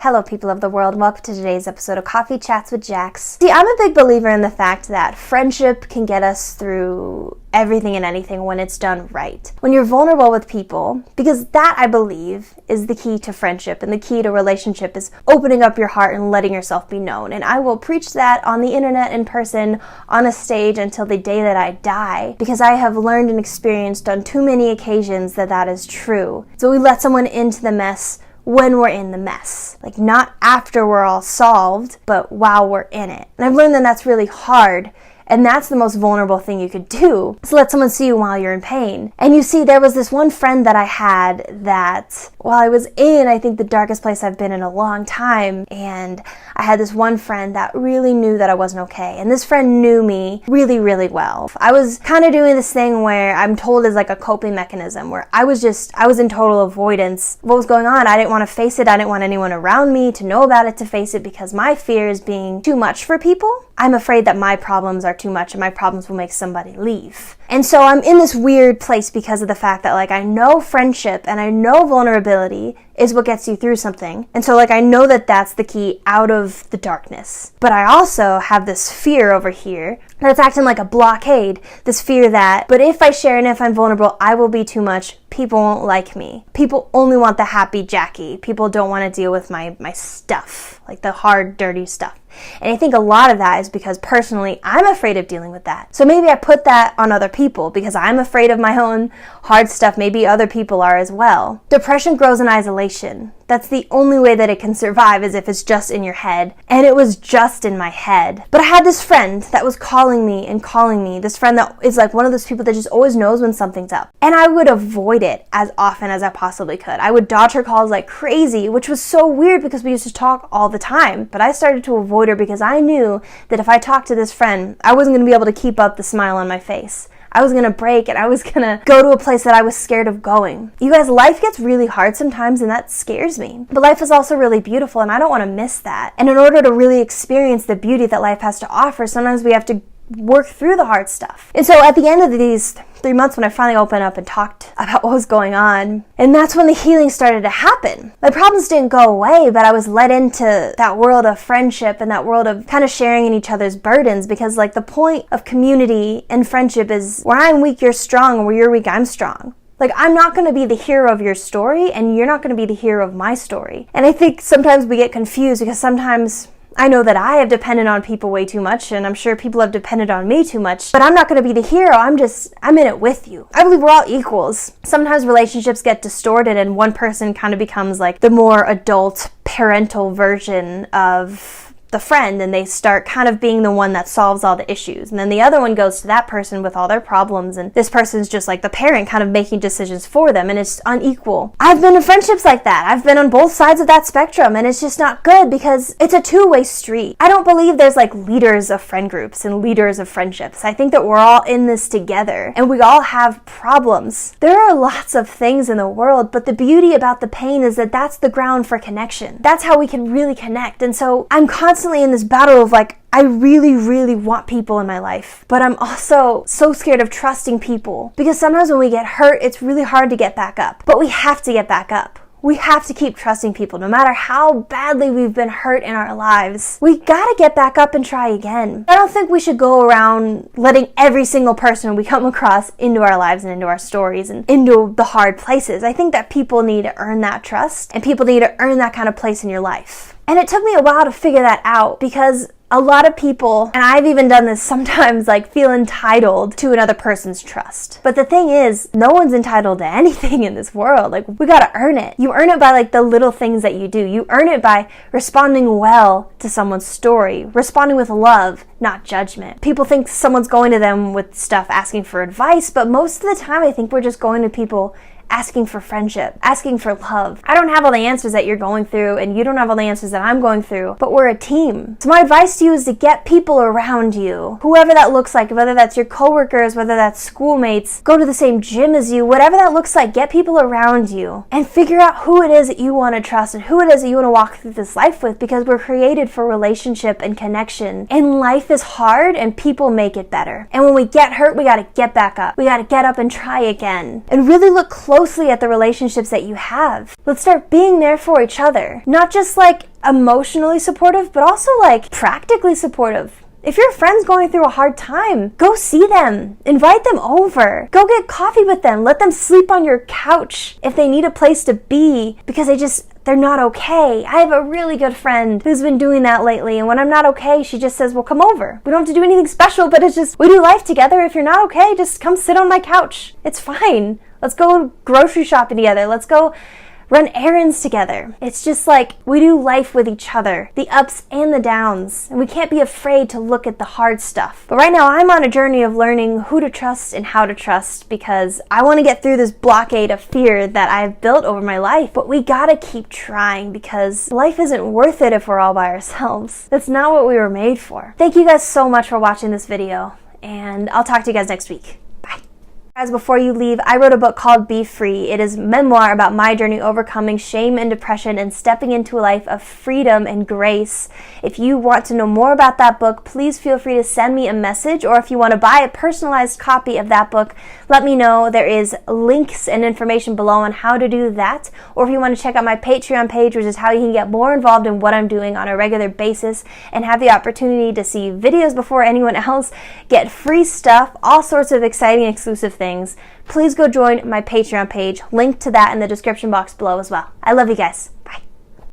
Hello, people of the world. Welcome to today's episode of Coffee Chats with Jax. See, I'm a big believer in the fact that friendship can get us through everything and anything when it's done right. When you're vulnerable with people, because that, I believe, is the key to friendship, and the key to relationship is opening up your heart and letting yourself be known. And I will preach that on the internet, in person, on a stage until the day that I die, because I have learned and experienced on too many occasions that that is true. So we let someone into the mess when we're in the mess. Like, not after we're all solved, but while we're in it. And I've learned that that's really hard. And that's the most vulnerable thing you could do, is let someone see you while you're in pain. And you see, there was this one friend that I had that, while I was in, I think, the darkest place I've been in a long time, and I had this one friend that really knew that I wasn't okay. And this friend knew me really, really well. I was kind of doing this thing where I'm told is like a coping mechanism, where I was in total avoidance. What was going on? I didn't want to face it. I didn't want anyone around me to know about it, to face it, because my fear is being too much for people. I'm afraid that my problems are too much and my problems will make somebody leave. And so I'm in this weird place because of the fact that, like, I know friendship and I know vulnerability is what gets you through something. And so, like, I know that that's the key out of the darkness. But I also have this fear over here that's acting like a blockade. This fear that, but if I share and if I'm vulnerable, I will be too much. People won't like me. People only want the happy Jackie. People don't want to deal with my stuff, like the hard, dirty stuff. And I think a lot of that is because personally, I'm afraid of dealing with that. So maybe I put that on other people because I'm afraid of my own hard stuff. Maybe other people are as well. Depression grows in isolation. That's the only way that it can survive, is if it's just in your head. And it was just in my head. But I had this friend that was calling me. This friend that is like one of those people that just always knows when something's up. And I would avoid it as often as I possibly could. I would dodge her calls like crazy, which was so weird because we used to talk all the time. But I started to avoid her because I knew that if I talked to this friend, I wasn't going to be able to keep up the smile on my face. I was going to break and I was going to go to a place that I was scared of going. You guys, life gets really hard sometimes and that scares me. But life is also really beautiful and I don't want to miss that. And in order to really experience the beauty that life has to offer, sometimes we have to work through the hard stuff. And so at the end of these 3 months, when I finally opened up and talked about what was going on, and that's when the healing started to happen. My problems didn't go away, but I was led into that world of friendship and that world of kind of sharing in each other's burdens, because like the point of community and friendship is where I'm weak, you're strong, and where you're weak, I'm strong. Like, I'm not going to be the hero of your story, and you're not going to be the hero of my story. And I think sometimes we get confused because sometimes I know that I have depended on people way too much, and I'm sure people have depended on me too much, but I'm not going to be the hero. I'm in it with you. I believe we're all equals. Sometimes relationships get distorted and one person kind of becomes like the more adult parental version of the friend, and they start kind of being the one that solves all the issues. And then the other one goes to that person with all their problems, and this person's just like the parent kind of making decisions for them, and it's unequal. I've been in friendships like that. I've been on both sides of that spectrum, and it's just not good because it's a two-way street. I don't believe there's like leaders of friend groups and leaders of friendships. I think that we're all in this together, and we all have problems. There are lots of things in the world, but the beauty about the pain is that that's the ground for connection. That's how we can really connect. And so I'm constantly in this battle of like, I really, really want people in my life, but I'm also so scared of trusting people because sometimes when we get hurt, it's really hard to get back up, but we have to get back up. We have to keep trusting people no matter how badly we've been hurt in our lives. We gotta get back up and try again. I don't think we should go around letting every single person we come across into our lives and into our stories and into the hard places. I think that people need to earn that trust, and people need to earn that kind of place in your life. And it took me a while to figure that out because a lot of people, and I've even done this sometimes, like feel entitled to another person's trust. But the thing is, no one's entitled to anything in this world. Like, we gotta earn it. You earn it by like the little things that you do. You earn it by responding well to someone's story, responding with love, not judgment. People think someone's going to them with stuff asking for advice, but most of the time I think we're just going to people asking for friendship, asking for love. I don't have all the answers that you're going through, and you don't have all the answers that I'm going through, but we're a team. So my advice to you is to get people around you, whoever that looks like, whether that's your coworkers, whether that's schoolmates, go to the same gym as you, whatever that looks like, get people around you and figure out who it is that you want to trust and who it is that you want to walk through this life with, because we're created for relationship and connection. And life is hard and people make it better. And when we get hurt, we got to get back up. We got to get up and try again and really look close closely at the relationships that you have. Let's start being there for each other. Not just like emotionally supportive, but also like practically supportive. If your friend's going through a hard time, go see them. Invite them over. Go get coffee with them. Let them sleep on your couch if they need a place to be because they're not okay. I have a really good friend who's been doing that lately, and when I'm not okay, she just says, well, come over. We don't have to do anything special, but it's just, we do life together. If you're not okay, just come sit on my couch. It's fine. Let's go grocery shopping together. Let's go run errands together. It's just like we do life with each other, the ups and the downs, and we can't be afraid to look at the hard stuff. But right now I'm on a journey of learning who to trust and how to trust because I want to get through this blockade of fear that I've built over my life. But we gotta keep trying because life isn't worth it if we're all by ourselves. That's not what we were made for. Thank you guys so much for watching this video, and I'll talk to you guys next week. Guys, before you leave, I wrote a book called Be Free. It is memoir about my journey overcoming shame and depression and stepping into a life of freedom and grace. If you want to know more about that book, please feel free to send me a message, or if you want to buy a personalized copy of that book, let me know. There is links and information below on how to do that. Or if you want to check out my Patreon page, which is how you can get more involved in what I'm doing on a regular basis and have the opportunity to see videos before anyone else, get free stuff, all sorts of exciting exclusive things. Please go join my Patreon page. Link to that in the description box below as well. I love you guys. Bye.